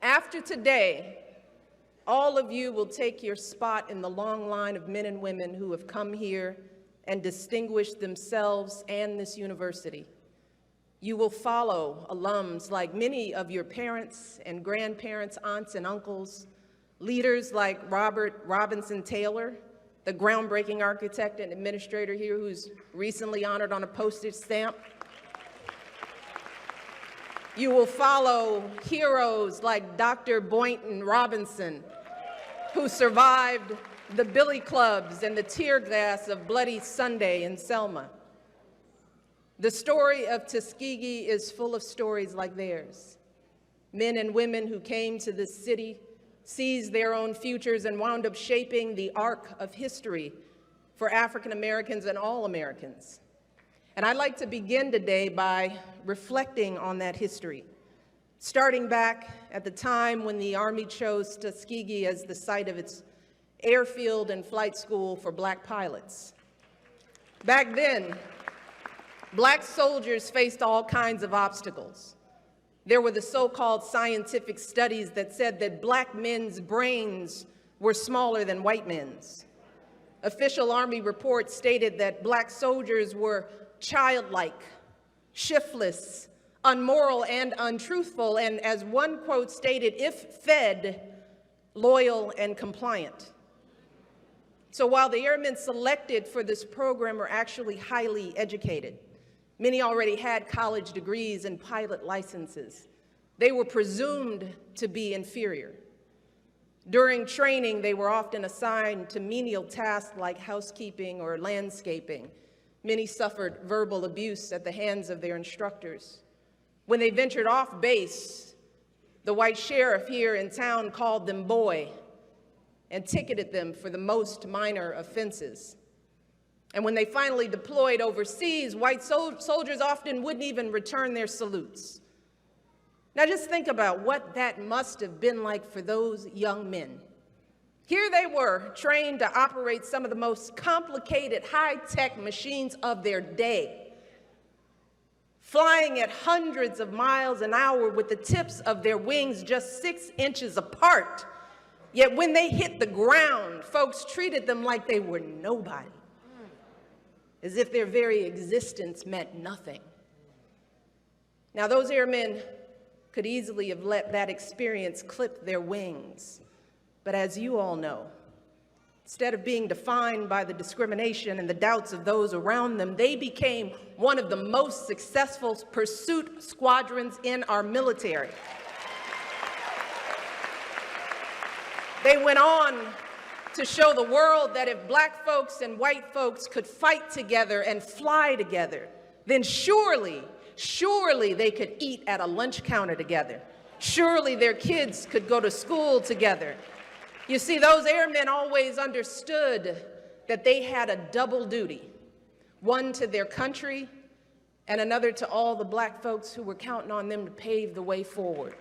After today, all of you will take your spot in the long line of men and women who have come here and distinguished themselves and this university. You will follow alums like many of your parents and grandparents, aunts and uncles, leaders like Robert Robinson Taylor, the groundbreaking architect and administrator here who's recently honored on a postage stamp. You will follow heroes like Dr. Boynton Robinson, who survived the billy clubs and the tear gas of Bloody Sunday in Selma. The story of Tuskegee is full of stories like theirs. Men and women who came to this city, seized their own futures, and wound up shaping the arc of history for African Americans and all Americans. And I'd like to begin today by reflecting on that history, starting back at the time when the Army chose Tuskegee as the site of its airfield and flight school for Black pilots. Back then, Black soldiers faced all kinds of obstacles. There were the so-called scientific studies that said that Black men's brains were smaller than white men's. Official Army reports stated that Black soldiers were childlike, shiftless, unmoral, and untruthful, and as one quote stated, if fed, loyal and compliant. So while the airmen selected for this program were actually highly educated, many already had college degrees and pilot licenses, they were presumed to be inferior. During training, they were often assigned to menial tasks like housekeeping or landscaping. Many suffered verbal abuse at the hands of their instructors. When they ventured off base, the white sheriff here in town called them boy and ticketed them for the most minor offenses. And when they finally deployed overseas, white soldiers often wouldn't even return their salutes. Now just think about what that must have been like for those young men. Here they were, trained to operate some of the most complicated high-tech machines of their day, flying at hundreds of miles an hour with the tips of their wings just 6 inches apart. Yet when they hit the ground, folks treated them like they were nobody, as if their very existence meant nothing. Now, those airmen could easily have let that experience clip their wings. But as you all know, instead of being defined by the discrimination and the doubts of those around them, they became one of the most successful pursuit squadrons in our military. They went on to show the world that if Black folks and white folks could fight together and fly together, then surely they could eat at a lunch counter together. Surely their kids could go to school together. You see, those airmen always understood that they had a double duty, one to their country and another to all the Black folks who were counting on them to pave the way forward.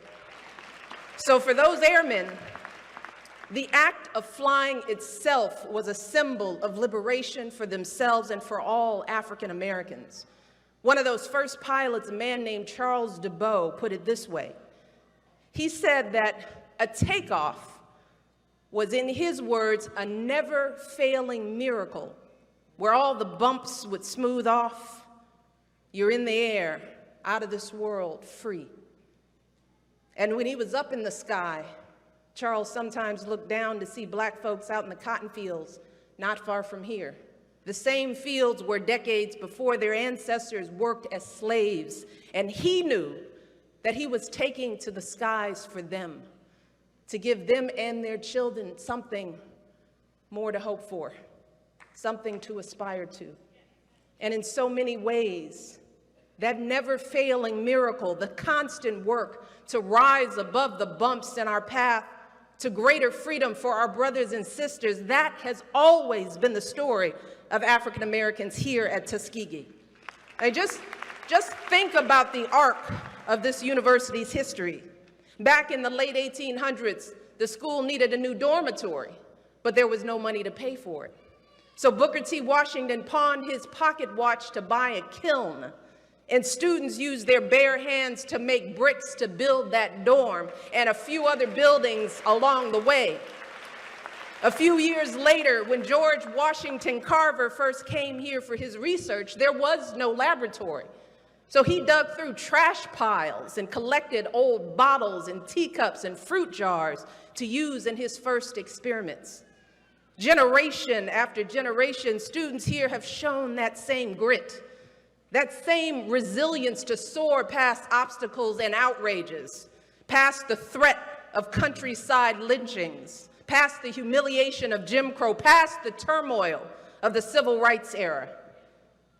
So for those airmen, the act of flying itself was a symbol of liberation for themselves and for all African Americans. One of those first pilots, a man named Charles DeBow, put it this way. He said that a takeoff was, in his words, a never-failing miracle where all the bumps would smooth off. You're in the air, out of this world, free. And when he was up in the sky, Charles sometimes looked down to see Black folks out in the cotton fields not far from here. The same fields where decades before their ancestors worked as slaves. And he knew that he was taking to the skies for them, to give them and their children something more to hope for, something to aspire to. And in so many ways, that never-failing miracle, the constant work to rise above the bumps in our path to greater freedom for our brothers and sisters, that has always been the story of African Americans here at Tuskegee. And just think about the arc of this university's history. Back in the late 1800s, the school needed a new dormitory, but there was no money to pay for it. So Booker T. Washington pawned his pocket watch to buy a kiln. And students used their bare hands to make bricks to build that dorm and a few other buildings along the way. A few years later, when George Washington Carver first came here for his research, there was no laboratory. So he dug through trash piles and collected old bottles and teacups and fruit jars to use in his first experiments. Generation after generation, students here have shown that same grit, that same resilience to soar past obstacles and outrages, past the threat of countryside lynchings, past the humiliation of Jim Crow, past the turmoil of the civil rights era.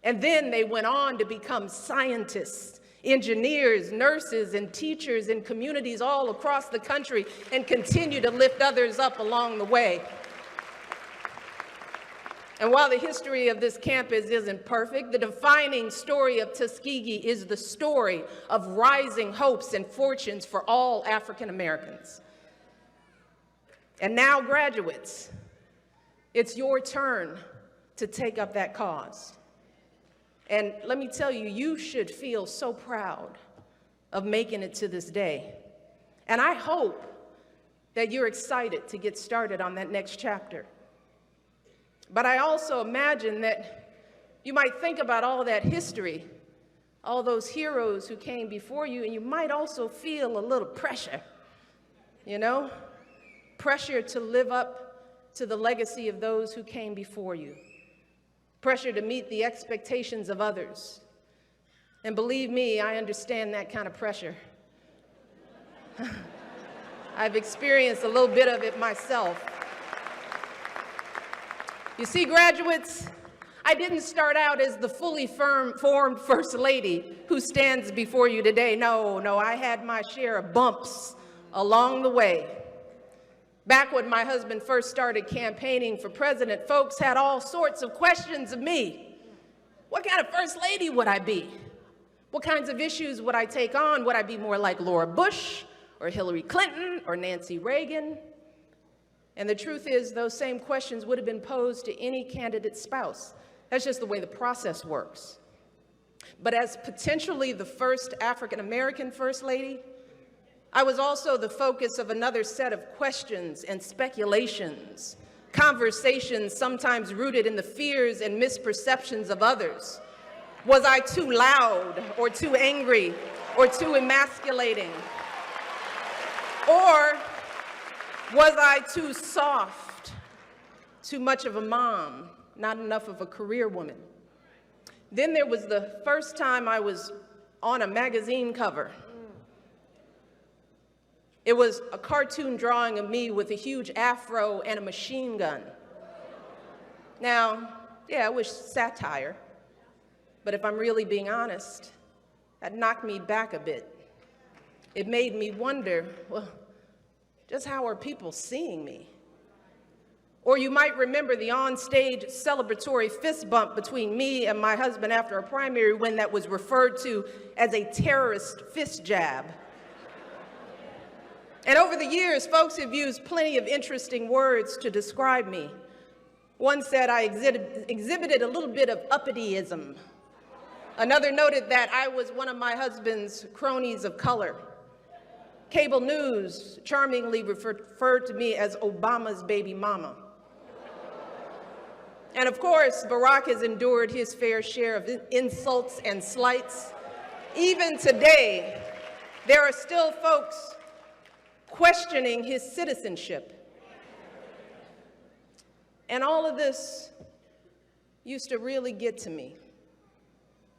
And then they went on to become scientists, engineers, nurses, and teachers in communities all across the country and continue to lift others up along the way. And while the history of this campus isn't perfect, the defining story of Tuskegee is the story of rising hopes and fortunes for all African Americans. And now, graduates, it's your turn to take up that cause. And let me tell you, you should feel so proud of making it to this day. And I hope that you're excited to get started on that next chapter. But I also imagine that you might think about all that history, all those heroes who came before you, and you might also feel a little pressure, you know? Pressure to live up to the legacy of those who came before you. Pressure to meet the expectations of others. And believe me, I understand that kind of pressure. I've experienced a little bit of it myself. You see, graduates, I didn't start out as the fully formed First Lady who stands before you today. No, I had my share of bumps along the way. Back when my husband first started campaigning for president, folks had all sorts of questions of me. What kind of First Lady would I be? What kinds of issues would I take on? Would I be more like Laura Bush or Hillary Clinton or Nancy Reagan? And the truth is, those same questions would have been posed to any candidate's spouse. That's just the way the process works. But as potentially the first African-American First Lady, I was also the focus of another set of questions and speculations, conversations sometimes rooted in the fears and misperceptions of others. Was I too loud or too angry or too emasculating? Or was I too soft, too much of a mom, not enough of a career woman? Then there was the first time I was on a magazine cover. It was a cartoon drawing of me with a huge afro and a machine gun. Now, yeah, it was satire, but if I'm really being honest, that knocked me back a bit. It made me wonder, well, just how are people seeing me? Or you might remember the on-stage celebratory fist bump between me and my husband after a primary win that was referred to as a terrorist fist jab. And over the years, folks have used plenty of interesting words to describe me. One said I exhibited a little bit of uppity-ism. Another noted that I was one of my husband's cronies of color. Cable news charmingly referred to me as Obama's baby mama. And of course, Barack has endured his fair share of insults and slights. Even today, there are still folks questioning his citizenship. And all of this used to really get to me.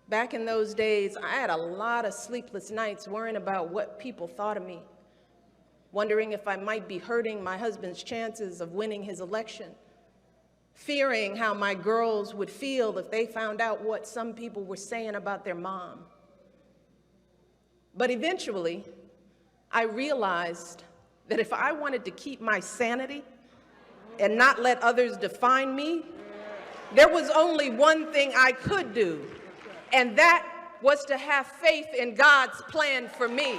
Back in those days, I had a lot of sleepless nights worrying about what people thought of me, wondering if I might be hurting my husband's chances of winning his election, fearing how my girls would feel if they found out what some people were saying about their mom. But eventually, I realized that if I wanted to keep my sanity and not let others define me, there was only one thing I could do, and that was to have faith in God's plan for me.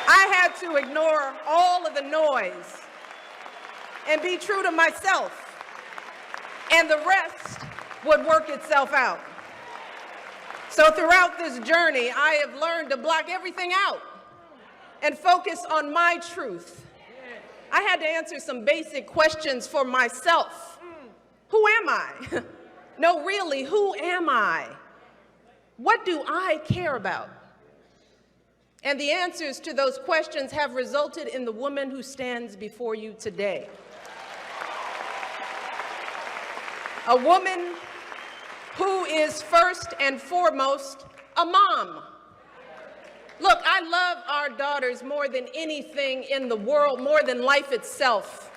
I had to ignore all of the noise and be true to myself, and the rest would work itself out. So throughout this journey, I have learned to block everything out and focus on my truth. I had to answer some basic questions for myself. Who am I? No, really, who am I? What do I care about? And the answers to those questions have resulted in the woman who stands before you today. A woman who is first and foremost a mom. Look, I love our daughters more than anything in the world, more than life itself.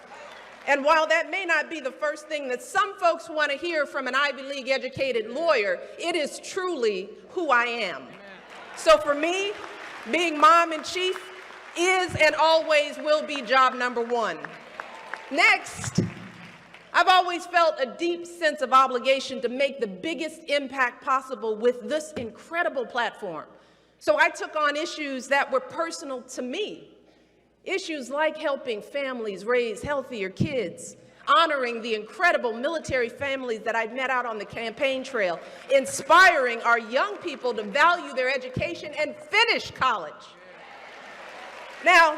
And while that may not be the first thing that some folks want to hear from an Ivy League educated lawyer, it is truly who I am. So for me, being mom in chief is and always will be job number one. Next, I've always felt a deep sense of obligation to make the biggest impact possible with this incredible platform. So I took on issues that were personal to me. Issues like helping families raise healthier kids, honoring the incredible military families that I've met out on the campaign trail, inspiring our young people to value their education and finish college. Now,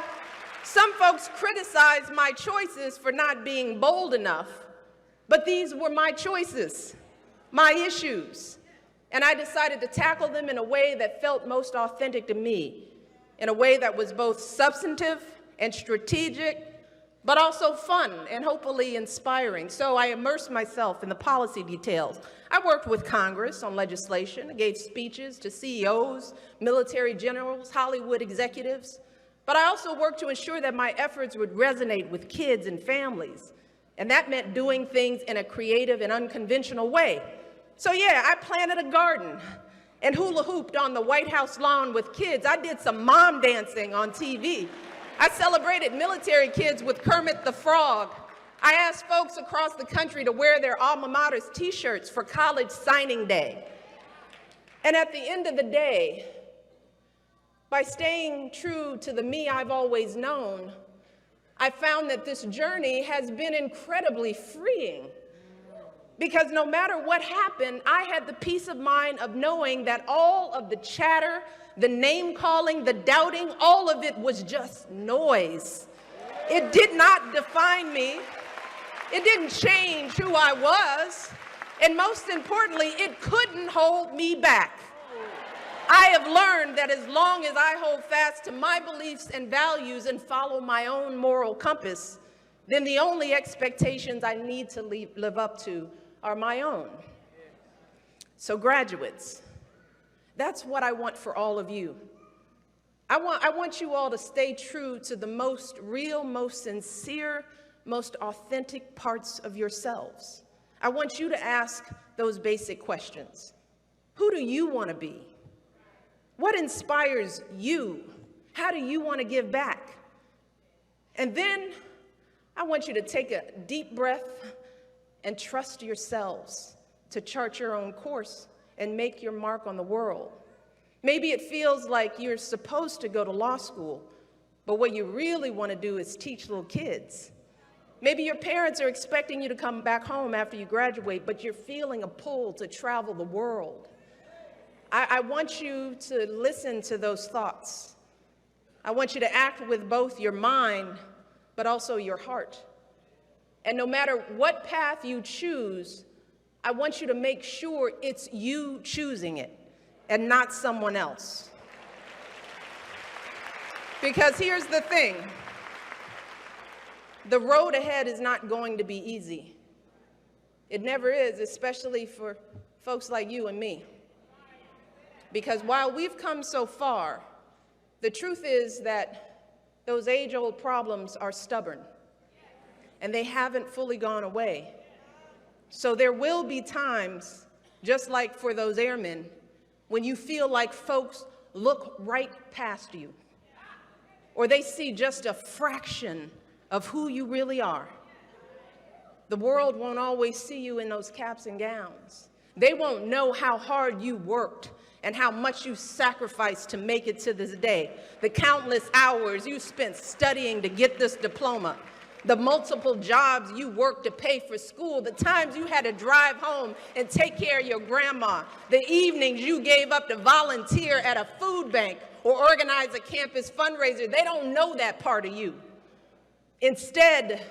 some folks criticize my choices for not being bold enough, but these were my choices, my issues, and I decided to tackle them in a way that felt most authentic to me, in a way that was both substantive and strategic, but also fun and hopefully inspiring. So I immersed myself in the policy details. I worked with Congress on legislation. I gave speeches to CEOs, military generals, Hollywood executives. But I also worked to ensure that my efforts would resonate with kids and families. And that meant doing things in a creative and unconventional way. So yeah, I planted a garden and hula hooped on the White House lawn with kids. I did some mom dancing on TV. I celebrated military kids with Kermit the Frog. I asked folks across the country to wear their alma mater's t-shirts for college signing day. And at the end of the day, by staying true to the me I've always known, I found that this journey has been incredibly freeing. Because no matter what happened, I had the peace of mind of knowing that all of the chatter, the name calling, the doubting, all of it was just noise. It did not define me. It didn't change who I was. And most importantly, it couldn't hold me back. I have learned that as long as I hold fast to my beliefs and values and follow my own moral compass, then the only expectations I need to live up to are my own. So graduates, that's what I want for all of you. I want you all to stay true to the most real, most sincere, most authentic parts of yourselves. I want you to ask those basic questions. Who do you want to be? What inspires you? How do you want to give back? And then I want you to take a deep breath and trust yourselves to chart your own course and make your mark on the world. Maybe it feels like you're supposed to go to law school, but what you really want to do is teach little kids. Maybe your parents are expecting you to come back home after you graduate, but you're feeling a pull to travel the world. I want you to listen to those thoughts. I want you to act with both your mind, but also your heart. And no matter what path you choose, I want you to make sure it's you choosing it and not someone else. Because here's the thing, the road ahead is not going to be easy. It never is, especially for folks like you and me. Because while we've come so far, the truth is that those age-old problems are stubborn, and they haven't fully gone away. So there will be times, just like for those airmen, when you feel like folks look right past you, or they see just a fraction of who you really are. The world won't always see you in those caps and gowns. They won't know how hard you worked and how much you sacrificed to make it to this day, the countless hours you spent studying to get this diploma. the multiple jobs you worked to pay for school, the times you had to drive home and take care of your grandma, the evenings you gave up to volunteer at a food bank or organize a campus fundraiser. They don't know that part of you. Instead,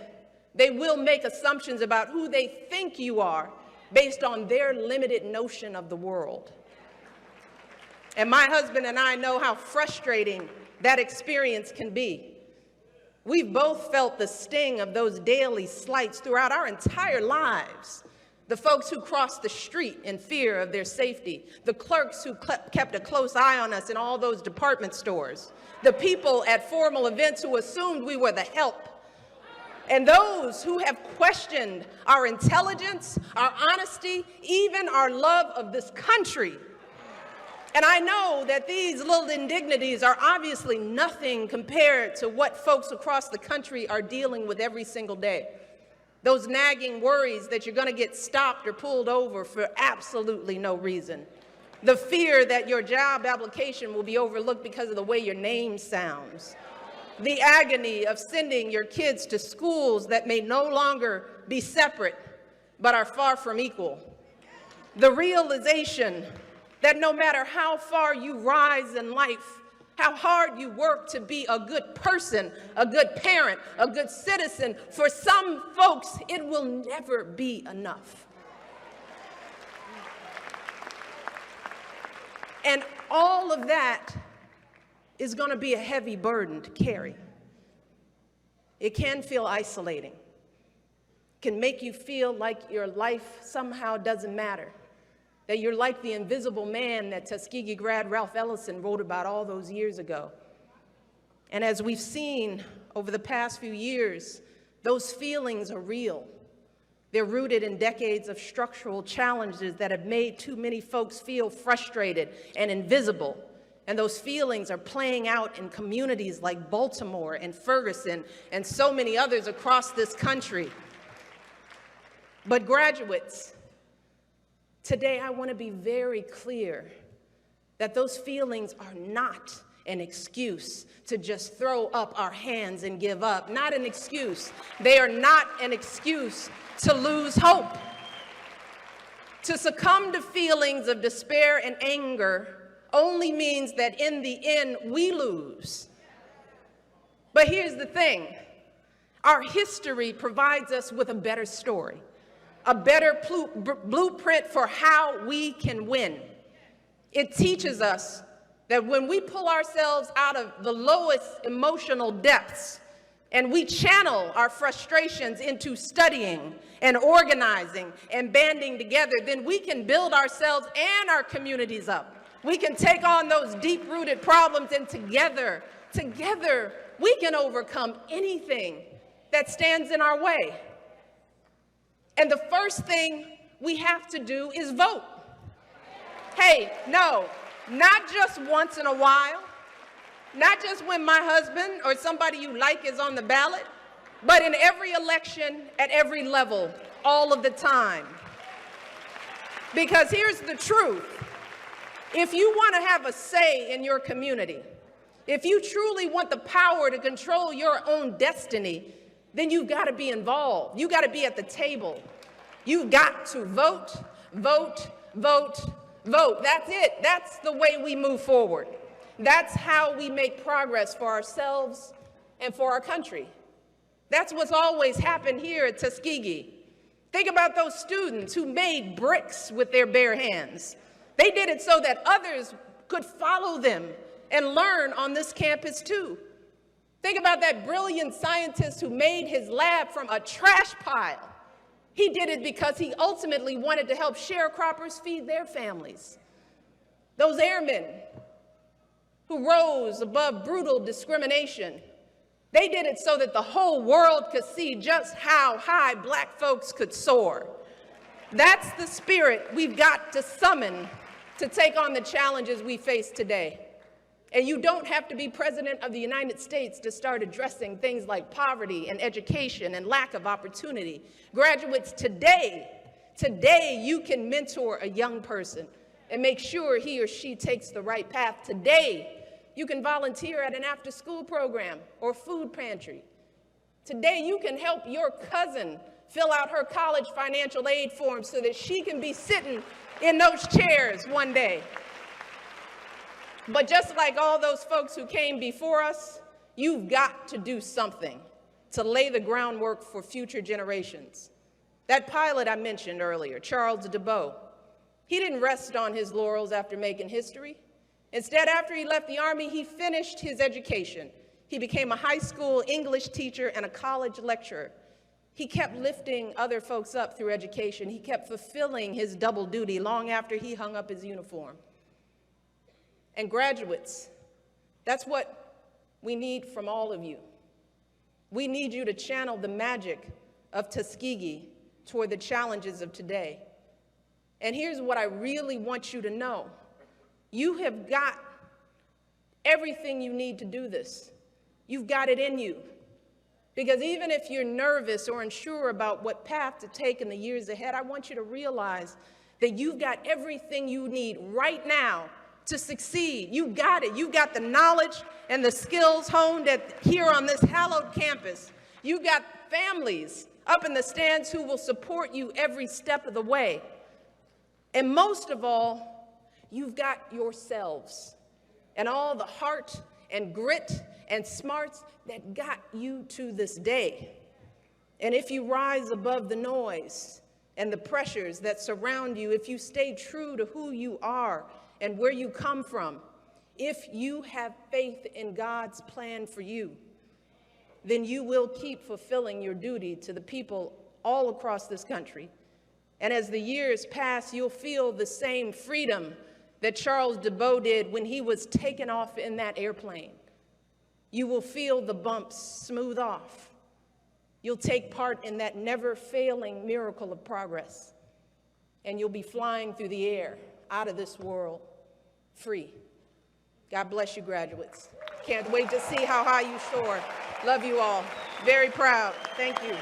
they will make assumptions about who they think you are based on their limited notion of the world. And my husband and I know how frustrating that experience can be. We've both felt the sting of those daily slights throughout our entire lives. The folks who crossed the street in fear of their safety, the clerks who kept a close eye on us in all those department stores, the people at formal events who assumed we were the help, and those who have questioned our intelligence, our honesty, even our love of this country. And I know that these little indignities are obviously nothing compared to what folks across the country are dealing with every single day. Those nagging worries that you're going to get stopped or pulled over for absolutely no reason. The fear that your job application will be overlooked because of the way your name sounds. The agony of sending your kids to schools that may no longer be separate, but are far from equal. The realization that no matter how far you rise in life, how hard you work to be a good person, a good parent, a good citizen, for some folks, it will never be enough. And all of that is going to be a heavy burden to carry. It can feel isolating. It can make you feel like your life somehow doesn't matter. That you're like the invisible man that Tuskegee grad Ralph Ellison wrote about all those years ago. And as we've seen over the past few years, those feelings are real. They're rooted in decades of structural challenges that have made too many folks feel frustrated and invisible. And those feelings are playing out in communities like Baltimore and Ferguson and so many others across this country. But graduates, today, I want to be very clear that those feelings are not an excuse to just throw up our hands and give up. Not an excuse. They are not an excuse to lose hope. To succumb to feelings of despair and anger only means that in the end, we lose. But here's the thing. Our history provides us with a better story. A better blueprint for how we can win. It teaches us that when we pull ourselves out of the lowest emotional depths and we channel our frustrations into studying and organizing and banding together, then we can build ourselves and our communities up. We can take on those deep-rooted problems, and together, we can overcome anything that stands in our way. And the first thing we have to do is vote. Hey, no, not just once in a while, not just when my husband or somebody you like is on the ballot, but in every election, at every level, all of the time. Because here's the truth. If you want to have a say in your community, if you truly want the power to control your own destiny, then you've got to be involved. You've got to be at the table. You've got to vote, vote, vote, vote. That's it. That's the way we move forward. That's how we make progress for ourselves and for our country. That's what's always happened here at Tuskegee. Think about those students who made bricks with their bare hands. They did it so that others could follow them and learn on this campus too. Think about that brilliant scientist who made his lab from a trash pile. He did it because he ultimately wanted to help sharecroppers feed their families. Those airmen who rose above brutal discrimination, they did it so that the whole world could see just how high Black folks could soar. That's the spirit we've got to summon to take on the challenges we face today. And you don't have to be president of the United States to start addressing things like poverty and education and lack of opportunity. Graduates, today you can mentor a young person and make sure he or she takes the right path. Today, you can volunteer at an after-school program or food pantry. Today, you can help your cousin fill out her college financial aid form so that she can be sitting in those chairs one day. But just like all those folks who came before us, you've got to do something to lay the groundwork for future generations. That pilot I mentioned earlier, Charles DeBow, he didn't rest on his laurels after making history. Instead, after he left the Army, he finished his education. He became a high school English teacher and a college lecturer. He kept lifting other folks up through education. He kept fulfilling his double duty long after he hung up his uniform. And graduates, that's what we need from all of you. We need you to channel the magic of Tuskegee toward the challenges of today. And here's what I really want you to know. You have got everything you need to do this. You've got it in you. Because even if you're nervous or unsure about what path to take in the years ahead, I want you to realize that you've got everything you need right now to succeed. You got it. You got the knowledge and the skills honed here on this hallowed campus. You got families up in the stands who will support you every step of the way. And most of all, you've got yourselves and all the heart and grit and smarts that got you to this day. And if you rise above the noise and the pressures that surround you, if you stay true to who you are and where you come from, if you have faith in God's plan for you, then you will keep fulfilling your duty to the people all across this country. And as the years pass, you'll feel the same freedom that Charles DeBow did when he was taken off in that airplane. You will feel the bumps smooth off. You'll take part in that never-failing miracle of progress. And you'll be flying through the air, out of this world, free. God bless you, graduates. Can't wait to see how high you soar. Love you all. Very proud. Thank you.